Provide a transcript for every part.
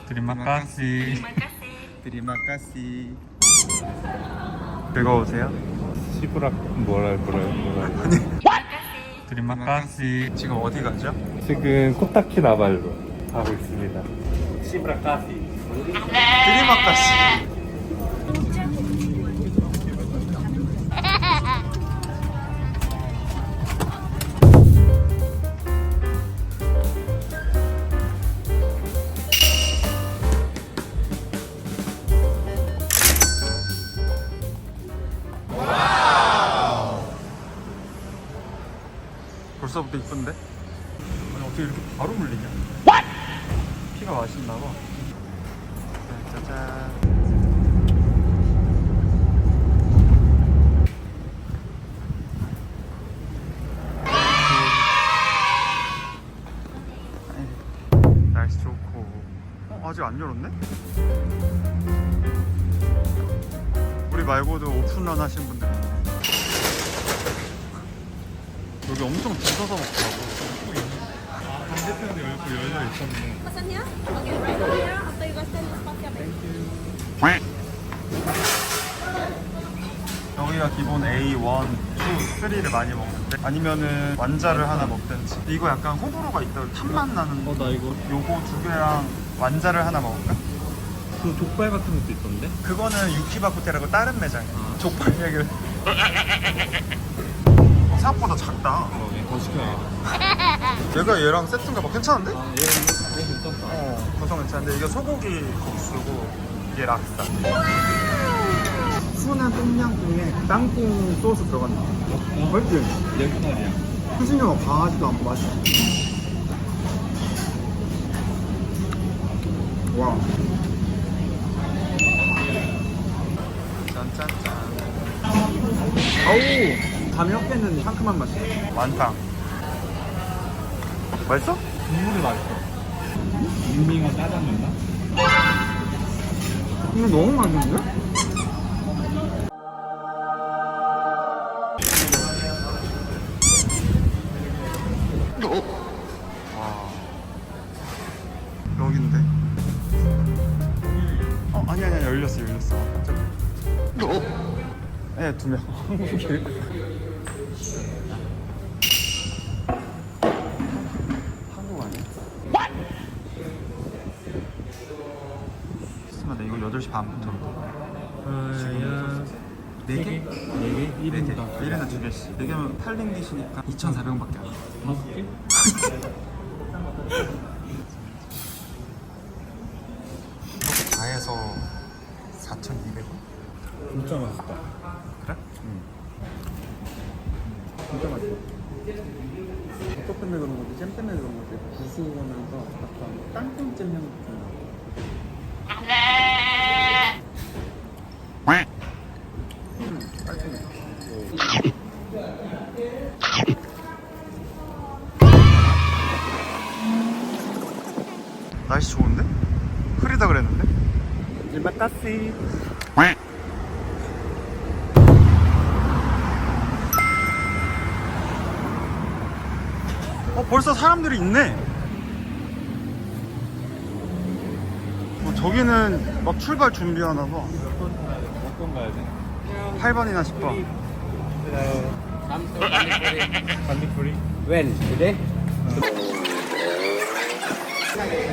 Terima kasih. Terima kasih. 즐거우세요? 시브락 뭐라. Terima kasih. 지금 어디 가죠? 지금 코타키나발루 가고 있습니다. 시브라카시. Terima kasih. 벌써부터 이쁜데? 아니 어떻게 이렇게 바로 물리냐? 피가 맛있나봐. 짜잔. 날씨 좋고. 아직 안 열었네? 우리 말고도 오픈런 하신 분들 있네. 여기 엄청 줄 서서 먹더라고. 반대편에 열려 있었네. Pesannya? Oke, right over here after you guys stand in spot cafe. 여기가 기본 A1, 2, 3를 많이 먹는데 아니면은 완자를 하나 먹든지. 이거 약간 호불호가 있다. 탄맛 나는 나 이거 요거 두 개랑 완자를 하나 먹을까? 그 족발 같은 것도 있던데? 그거는 유키바쿠테라고 다른 매장이야. 족발 얘기를. 생각보다 작다. 더 시켜야겠다. 얘가 얘랑 세트인가 봐. 괜찮은데? 얘 괜찮다. 구성 괜찮은데 이게 소고기 국수고 이게 락사. 순한 똠양꿍에 땅콩 소스 들어간다. 맛있지? 내 편알이야. 향신료가 강하지도 않고 맛있어. 와. 짠짠짠. 아우, 감이 섞여있는 상큼한 맛이. 완탕. 맛있어? 국물이 맛있어. 밍밍한 짜장면나? 이거 너무 맛있는데? 와. 여긴데? 아니 열렸어. 네, 2명. 한국 아니야? 잠깐만, 이거 8시 반부터. 야. 4개? 4개? 1인당. 1인당 2개씩. 4개면 8링깃이니까 2,400원밖에 안 돼. 5개? 이렇게 다 해서 4,200원? 진짜 맛있다. 그래? 진짜 맛있어. 버터 때문에 그런 거지, 잼 때문에 그런 거지. 구수하면서 약간 땅콩잼 향 같은 거. 깔끔해. 날씨 좋은데? 흐리다 그랬는데? 일마카시. 벌써 사람들이 있네. 저기는 막 출발 준비하나 봐. 몇 번 가야 돼? 8번이나 10번. 반딧불이? When? Today?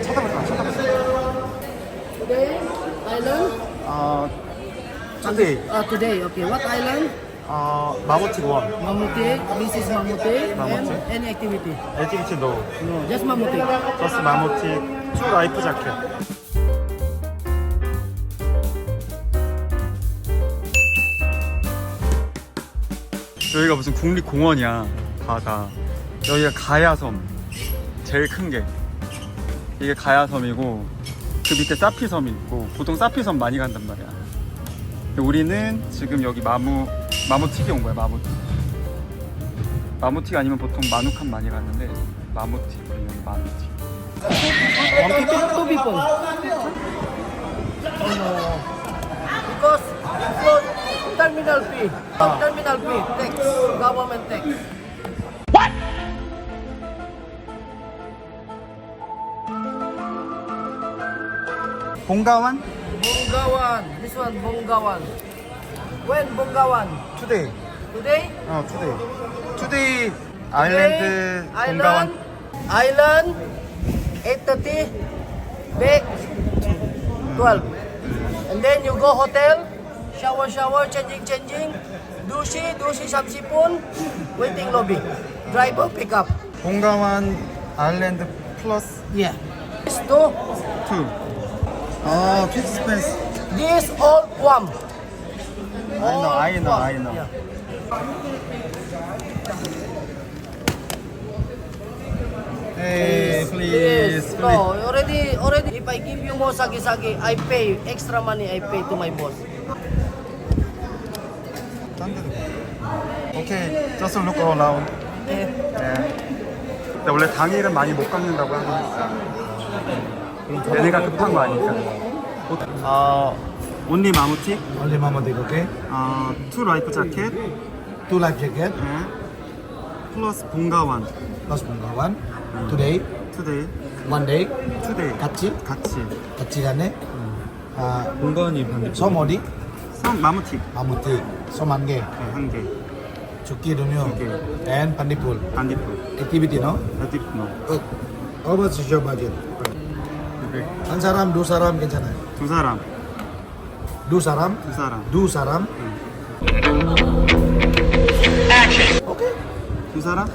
쳐다보자. Today, island? today. Today, okay. What island? 마모티 원. Mamuti. This is Mamuti. Mamuti. And any activity? 액티비티 노. No, just Mamuti. 저스 마모티. 투 라이프 자켓. 여기가 무슨 국립공원이야. 바다. 여기가 가야섬. 제일 큰 게. 이게 가야섬이고 그 밑에 사피섬이 있고 보통 사피섬 많이 간단 말이야. 우리는 지금 여기 마모티에 온 거야. 마모티가 아니면 보통 마누칸 많이 갔는데 마모티. 우리 여기 마모티. Two people. Because float terminal fee. Terminal fee. Tax. Government tax. 봉가완? Bonggawan. This one, Bonggawan. When Bonggawan? 투데이. Today? 투데이. 투데이 아일랜드 봉가완. Island 8:30. Back 12. And then you go hotel. Shower, changing. Dushi 30분. Waiting lobby. Driver pick up. 봉가완 아일랜드 플러스 Yeah. This two. 2. 아, 픽스 스페이스. This all Guam. I know. Yeah. Hey, please. No, already. If I give you more sagi, I pay extra money. I pay to my boss. 오케이, just look around. Okay. 근데 원래 당일은 많이 못 깎는다고 하긴 했어. 얘네가 급한 거 아니까. 온리 마무티, Only mama take, okay? 투 라이프 자켓, 2 life jacket 플러스 봉가완, plus Bonggawan. Today, 투데이, 1 day. 투데이. 같이 가네. 봉가완이 반대. 섬 어디? 섬 마무티 아무티. 섬 한 개. 한 개, 죽기 두명. 두 개. And 반딧불. 반딧불, Activity, no? 에티프노. How much is your budget? 한 사람, 두 사람 괜찮아요. 두 사람, 두 사람, 두 사람, 두 사람. 오케이. 두 사람.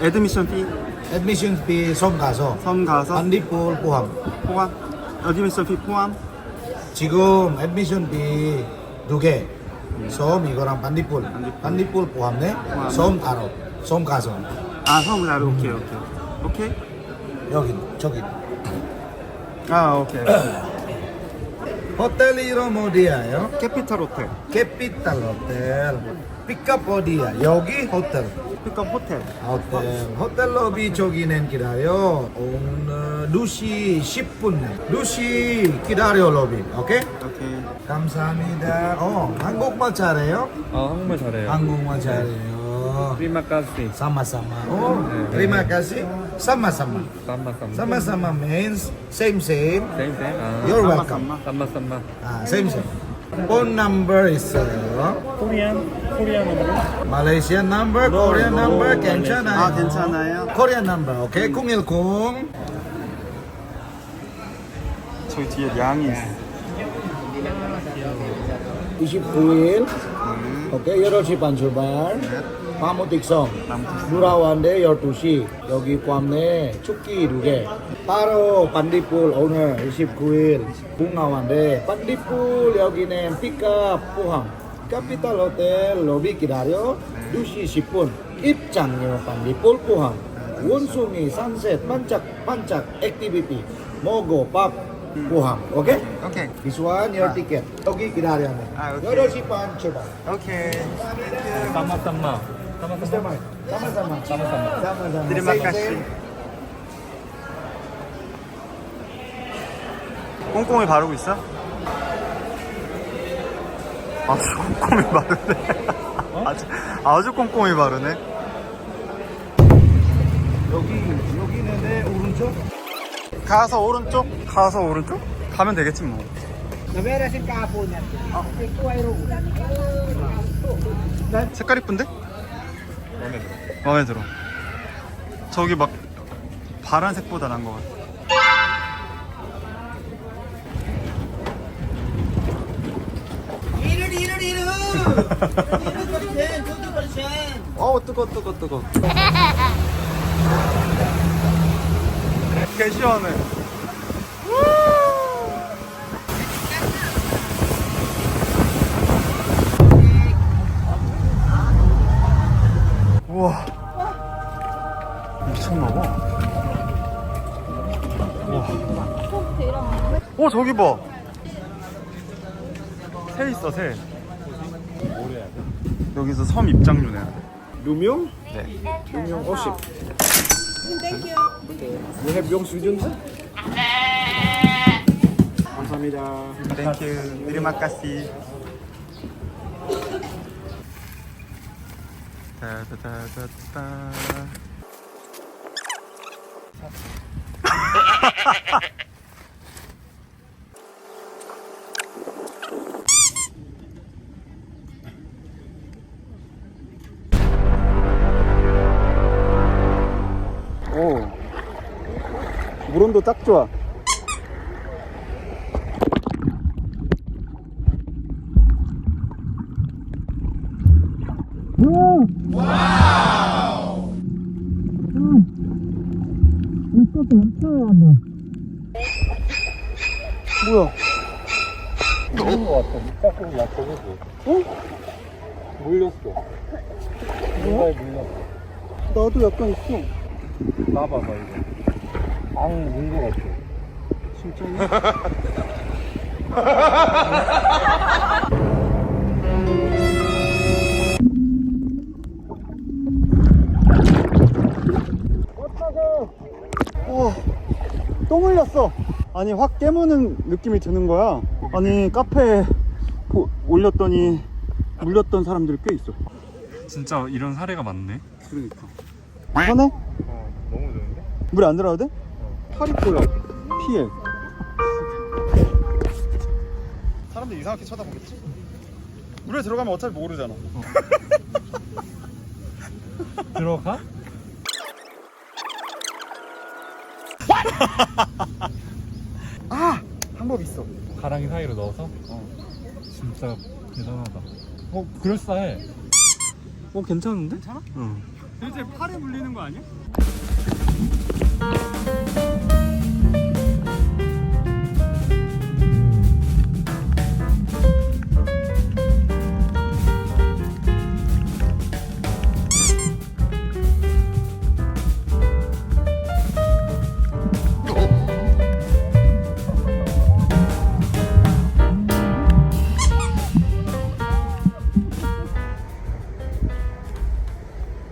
애드미션 피, Admission fee 섬 가서 섬 가서 반딧불 포함. 포함. 애드미션 피 포함. 지금 admission fee 2개. 섬 이거랑 반딧불. 반딧불 포함네. 섬 따로. 섬 가서. 섬 나로 오케이. 여기 저기. 오케이. 호텔 이름 어디야요? 캐피탈 호텔. 캐피탈 호텔. 픽업 어디야? 여기 호텔. 픽업 호텔. 호텔 로비 저기는 기다려. 오늘 2시 10분. 2시 기다려 로비. 오케이? 오케이. 감사합니다. 한국말 잘해요? 한국말 잘해요. 한국말 잘해요. 프리마카시. Sama-sama. Terima kasih. Sama-sama. Sama-sama means same. You're welcome. 쌈마. Same. Phone number 있어요. 코리안 넘버. Malaysian number, Korean number 괜찮아요. 괜찮아요. Korean number, 오케이. 010. 저기 뒤에 양이 있어. 29일. 오케이. 8시 반 출발. 마무틱성. 누라완데 12시. 여기 괌내 축기 2개. 바로 반딧불 오늘 29일. 봉가완데 반딧불 여기는 픽업 포함. 캐피탈 호텔 로비 기다려. 2시 10분. 입장료 반딧불 포함. 원숭이 산셋 반짝 액티비티. 먹고 밥 포함. 오케이? 오케이. This one your ticket. 여기 기다려. 오케이. 8시 반 출발. 오케이. 쌈마. sama-sama. 드리마카시. 꼼꼼히 바르고 있어? 아주 꼼꼼히 바르네. 아주 꼼꼼히 바르네. 여기는 내 오른쪽. 가서 오른쪽? 가면 되겠지 뭐. 색깔 이쁜데? 마음에 들어. 저기 막 파란색보다 난 것 같아. 어우 뜨거. 개 시원해. 우와 미쳤나봐. 우와 저기 봐. 새 있어 새. 여기서 섬 입장료 내야 돼. 두명? 네. 두명 50. You have 영수증서? 감사합니다. 땡큐. 드리마카시. 따다다다다. 오, 물온도 딱 좋아. 뭐야? 그런 거 같아. 밑바닥으로 약속해줘. 물렸어. 누가에 물렸어. 나도 약간 있어. 나봐봐, 이거. 물거 같아. 진짜네? 우와, 또 물렸어. 아니, 확 깨무는 느낌이 드는 거야. 아니, 카페에 올렸더니 물렸던 사람들이 꽤 있어. 진짜 이런 사례가 많네. 그러니까. 편해? 너무 좋은데? 물에 안 들어가도 돼? 팔이 꼬여. 피해. 사람들 이상하게 쳐다보겠지? 물에 들어가면 어차피 모르잖아. 들어가? 아! 방법 있어. 가랑이 사이로 넣어서? 진짜 대단하다. 그럴싸해. 괜찮은데? 괜찮아? 응. 이제 팔에 물리는 거 아니야?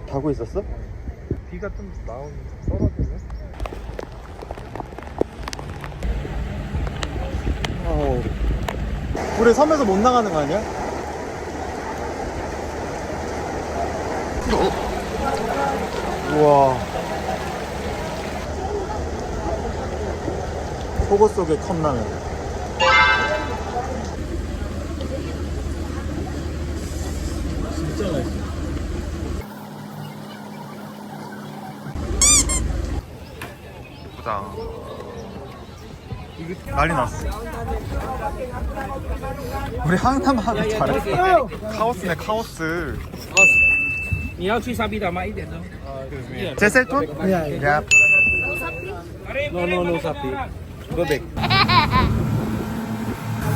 자고 있었어? 비가 좀 썰어주네? 물에 섬에서 못 나가는 거 아니야? 우와. 속옷 속에 컵라면. 진짜 맛있어. 보자. 난리 났어. 우리 항상 하기 잘했어. 카오스네, 카오스. 你要去沙比岛吗？一点钟。 제셀톤? 야. No sapi. Go back.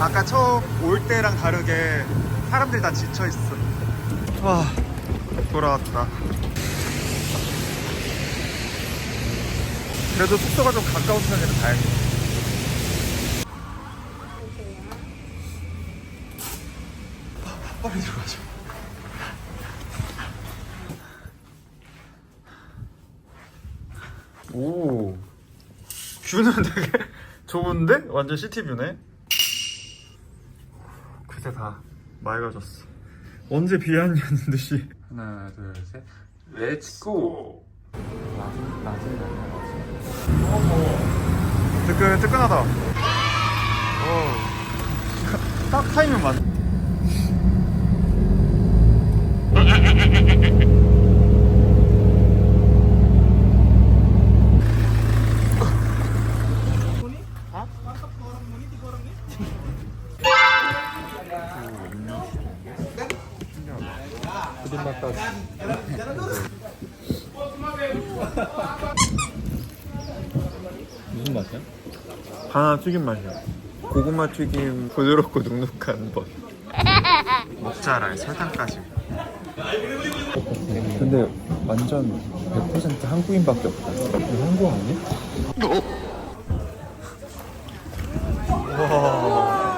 아까 처음 올 때랑 다르게 사람들이 다 지쳐 있어. 와, 돌아왔다. 그래도 숙소가 좀 가까운 편이라 다행이다. 빨리 들어가자. 오, 뷰는 되게 좋은데? 완전 시티뷰네. 그새 다 맑아졌어. 언제 비안이었는데 씨. 하나, 둘, 셋. 렛츠고! 뜨끈뜨끈하다. 오, 딱 타이밍 맞. 무슨 맛이야? 바나나 튀김 맛이야. 고구마 튀김 부드럽고 눅눅한 번. 모짜라에 설탕까지. 근데 완전 100% 한국인밖에 없다. 이거 한국 아니야? 와.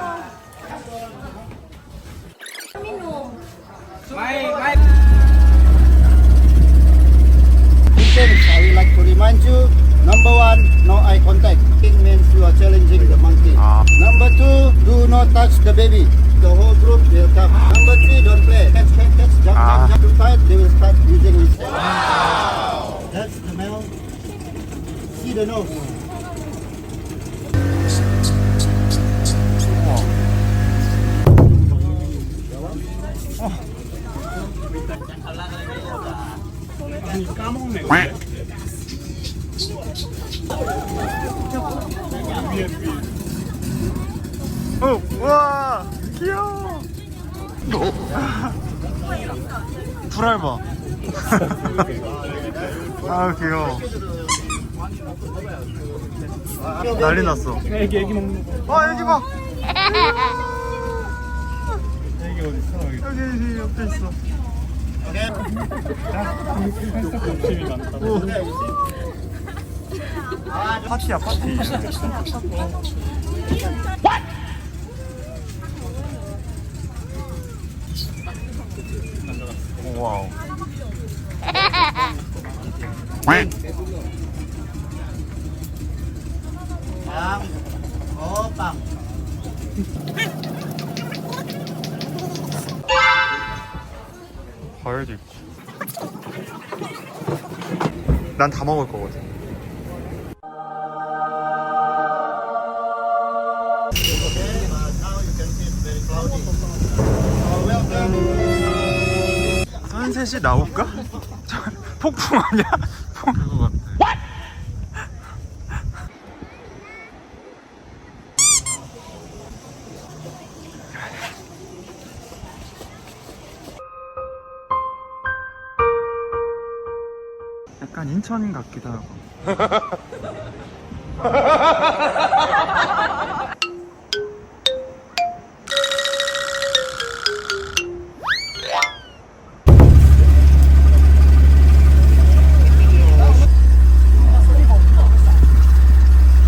I would like to remind you, number one, no eye contact. It means you are challenging the monkey. Number two, do not touch the baby. The whole group will come. Number three, don't play. Catch, jump too tight, they will start using his hand. That's the male. See the nose. 아니 까먹네 근데. 우와 귀여워. 불알봐. 아 귀여워. 난리 났어. 애기 먹는 거. 애기 봐. 애기 어디 있어? 여기 옆에 있어. 욕심이 많다. 파티야 파티. 와우. Opang. 과일도 있고. 난 다 먹을 거거든. 선셋이 나올까? 저 폭풍 아니야? 폭풍 같아. 약간 인천 같기도 하고.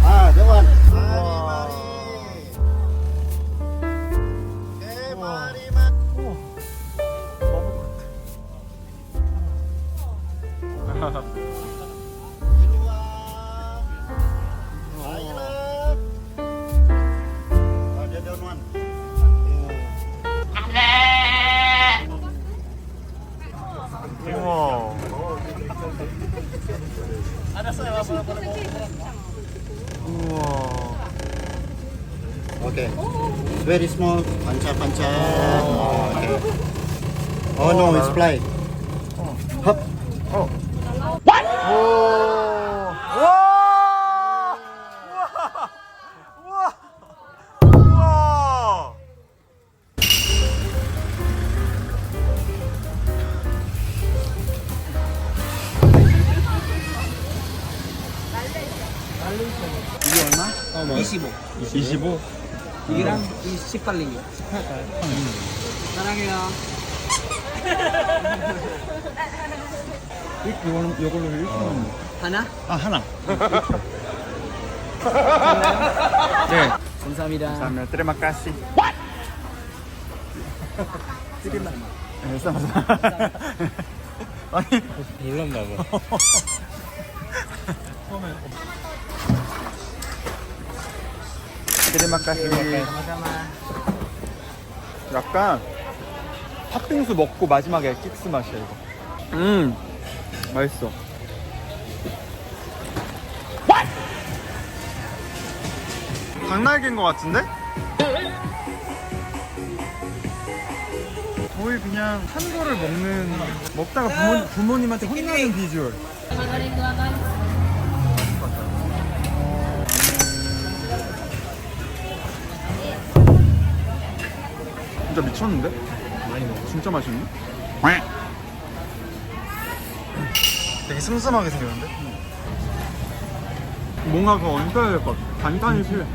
Ah, that one. 우와. 우와. Okay. It's very small. Panca. Okay. Oh no, it's fly. Hop. 오. 우와. 우와. 우와. 이게 얼마? 25. 25? 이랑 이 18링이. 사랑해요. 이걸로 1kg. 하나? 아, 하나. 네. 감사합니다. 감사합니다. 트레마카시. 트레마. 네, 아니, 놀랐나 봐. 트레마카시. 약간 팥빙수 먹고 마지막에 킥스 맛이야 이거. 맛있어. 닭날개인 것 같은데? 거의 그냥 한 거를 먹다가 부모님한테 혼나는 비주얼. 진짜 미쳤는데? 많이 먹어. 진짜 맛있네? 되게 슴슴하게 생겼는데? 뭔가 그거 얹어야 될 것 같아. 단단히 필요해.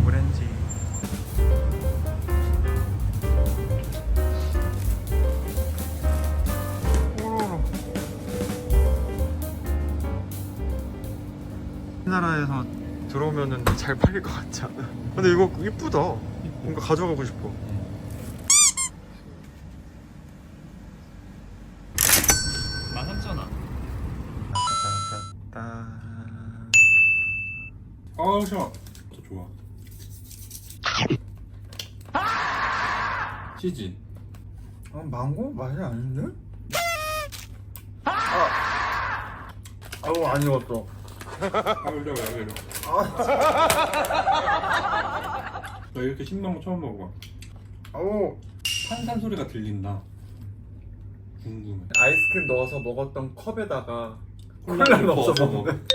오렌지. 오로로. 우리나라에서 들어오면은 잘 팔릴 것 같지 않아? 근데 이거 이쁘다. 뭔가 가져가고 싶어. 아우셔. 더 좋아. 치즈. 망고 맛이 아닌데? 아우 안 익었어. 나 이렇게 신나는 거 처음 먹어봐. 탄산 소리가 들린다. 궁금해. 아이스크림 넣어서 먹었던 컵에다가 콜라 넣어서 먹는.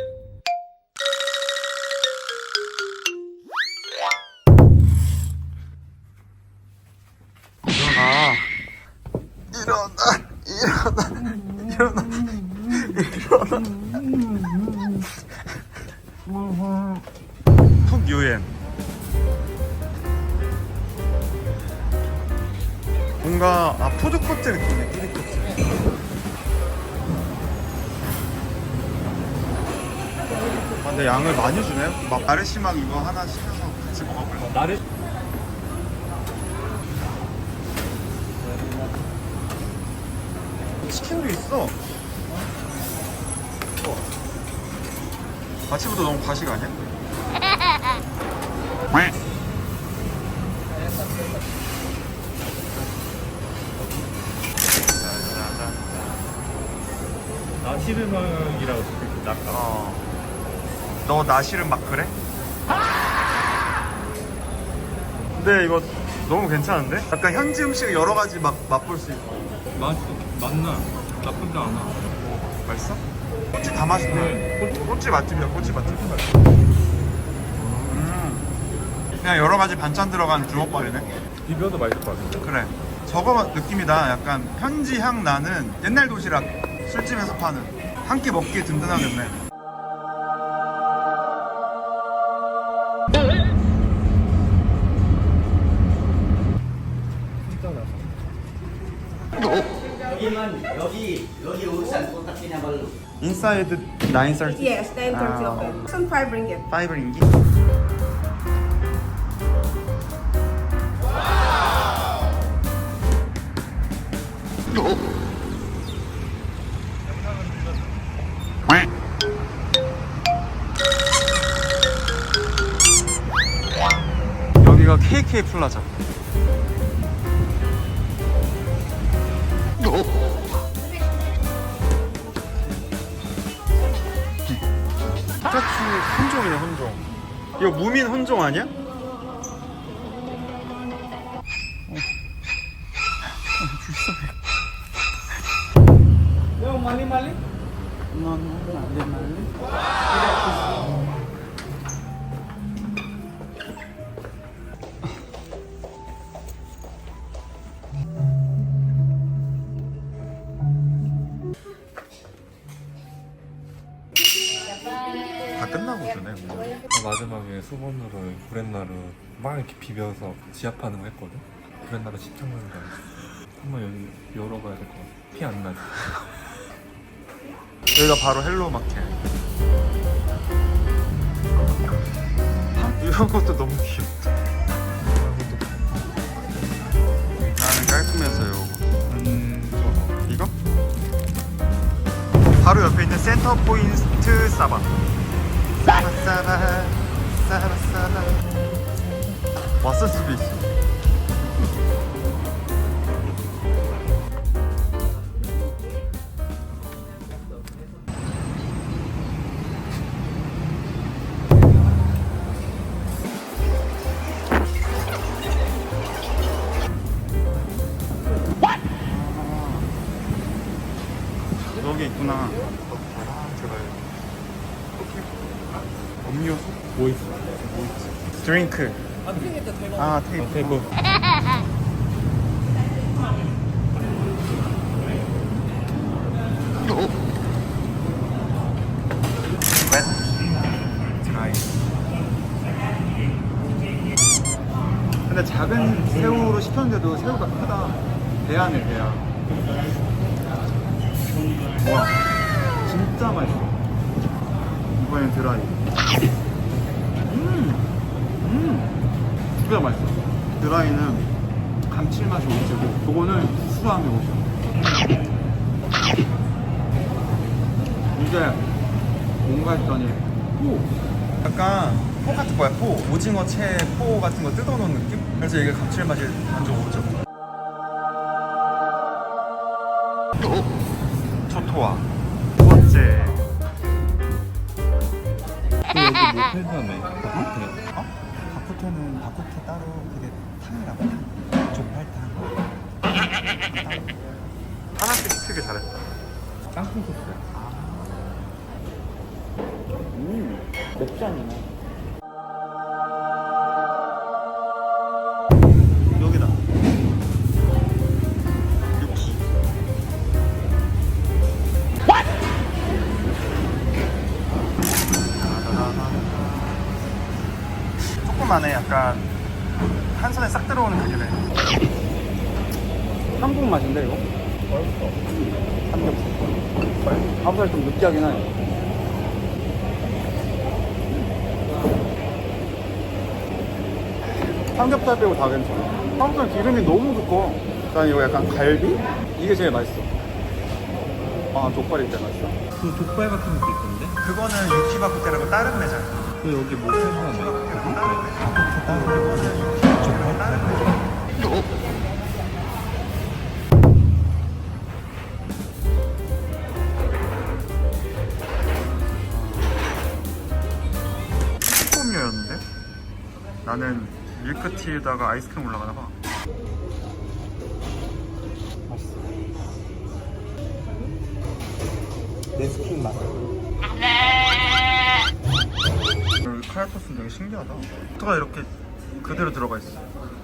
푹 유엔. 뭔가 푸드코트 느낌이야. 푸드코트. 근데 양을 많이 주네요. 막 나르시막 이거 하나 시켜서 같이 먹어볼래. 나를 치킨도 있어. 아침부터 너무 과식 아니야? 나시르막이라고 적혀있어. 낫다. 너 나시를 막 그래? 근데 이거 너무 괜찮은데? 약간 현지 음식 여러 가지 막 맛볼 수 있고. 맞나? 나쁘지 않아. 맛있어? 꼬치 다 맛있네. 꼬치 맛집이야, 꼬치 맛집. 그냥 여러 가지 반찬 들어간 주먹밥이네. 비벼도 맛있을 것 같은데. 그래. 저거 느낌이다. 약간 현지 향 나는 옛날 도시락 술집에서 파는. 한 끼 먹기에 든든하겠네. 인사이드 930. Yes, 9:30 open. Some 5 ringgit. 5 ringgit. 여기가 KK 플라자. 피카츄 혼종이네, 혼종. 이거 무민 혼종 아니야? 다 끝나고 주네. 마지막에 수건으로 브렛나루 막 이렇게 비벼서 지압하는 거 했거든? 브렛나루 시청하는 거 알지? 한번 여기 열어봐야 될 것 같아. 피 안 나지? 여기가 바로 헬로 마켓. 이런 것도 너무 귀엽다. 나는 깔끔해서요. 이거? 바로 옆에 있는 센터 포인트 사바. 사바. 왔을 수도 있어. 여기 있구나. 음료수? 뭐 있어? 드링크. 아, 테이블. 대부. 드라이. 근데 작은 새우로 시켰는데도 새우가 크다. 대야네, 대야. 와, 진짜 맛있어. 이번엔 드라이. 진짜 맛있어. 드라이는 감칠맛이 오지고, 그거는 수수함이 오죠. 이제 뭔가 했더니 포. 약간 포 같은 거야. 포. 오징어 채 포 같은 거 뜯어놓은 느낌? 그래서 이게 감칠맛이 완전 오죠. 토토와 두 번째 못해다네. 바깥에. 바쿠테는 바쿠테 따로 그게 탕이라고 족발탕. 하나씩 시키길 잘했다. 땅콩 소스. 맥주 아니나? 여기다. 유키. 조그만해. 약간 한 손에 싹 들어오는 크기네. 한국 맛인데 이거? 삼겹살. 밥살 좀 느끼하긴 하네. 삼겹살 빼고 다 괜찮아. 삼겹살 기름이 너무 두꺼워. 난 이거 약간 갈비? 이게 제일 맛있어. 아, 족발이 제일 맛있어. 그 족발 같은 것도 있던데? 그거는 유키바쿠테라고 다른 매장. 그 여기 뭐 해다네. 초코음료였는데? 나는 밀크티에다가 아이스크림 올라가나 봐. 네스킨 맛. 여기 카야토스는 되게 신기하다. 토가 이렇게 그대로 들어가 있어.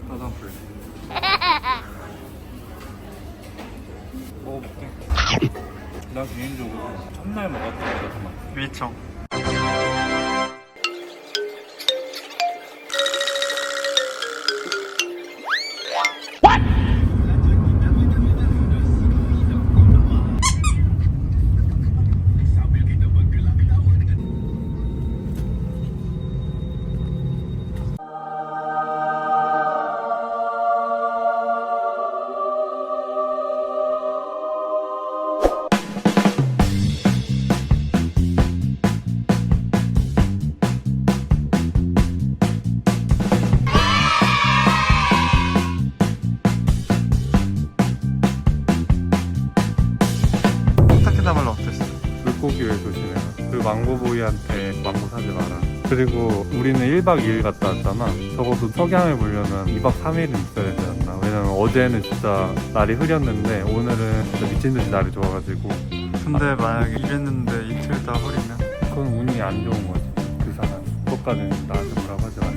따단풀. 먹어볼게. 나 개인적으로 첫날 먹었던 거가 더 맛있어. 위청. 타케다말로 어땠어? 물고기를 조심해라. 그리고 망고보이한테 망고 사지 마라. 그리고 우리는 1박 2일 갔다 왔잖아. 적어도 석양을 보려면 2박 3일은 있어야 되지 않나. 왜냐면 어제는 진짜 날이 흐렸는데 오늘은 진짜 미친듯이 날이 좋아가지고. 근데 만약에 이랬는데 이틀 다 흐리면 그건 운이 안 좋은 거지. 그 사람. 그것까지는 나한테 뭐라고 하지 마.